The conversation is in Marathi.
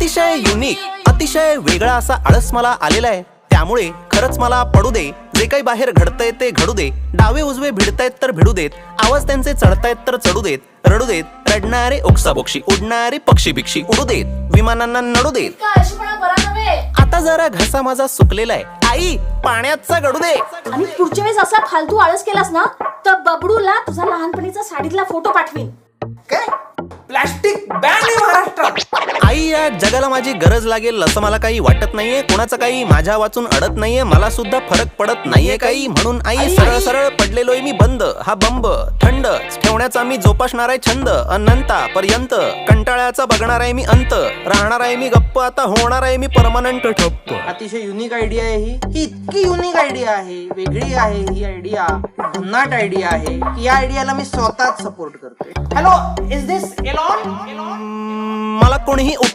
अतिशय युनिक, अतिशय वेगळा असा आळस मला आलेला आहे. त्यामुळे खरंच मला पडू दे, जे काही बाहेर घडतंय ते घडू दे. डावे उजवे भिडतायत तर भिडू देत, आवाज त्यांचे चढतायत तर चढू देत. रडू देत रडणारे ओक्साबोक्षी, उडणारे पक्षी बिक्षी उडू देत, विमानांना नडू देत. आता जरा घसा माझा सुकलेला आहे, आई पाण्याचा गडू दे. आणि पुढच्या वेळेस असा फालतू आळस केलास ना तर बबडूला तुझा लहानपणीचा साडीतला फोटो पाठवीन. काय प्लास्टिक बॅन आहे महाराष्ट्रात. आई या जगाला माझी गरज लागेल असं मला काही वाटत नाहीये. कोणाचं काही माझ्या वाचून अडत नाहीये, मला सुद्धा फरक पडत नाहीये काही. म्हणून आई सरळ सरळ पडलेलोय मी बंद. हा बंब थंड ठेवण्याचा मी जोपासणार आहे छंद. अनंतापर्यंत कंटाळ्याचा बघणार आहे मी अंत. राहणार आहे मी गप्प, आता होणार आहे मी परमनंट ठप्प. अतिशय युनिक आयडिया आहे ही इतकी युनिक आयडिया आहे, वेगळी आहे ही आयडिया, भन्नाट आयडिया आहे की या आयडियाला मी स्वतःच सपोर्ट करतोय. Hello, is this Elon? मला कोणीही उठव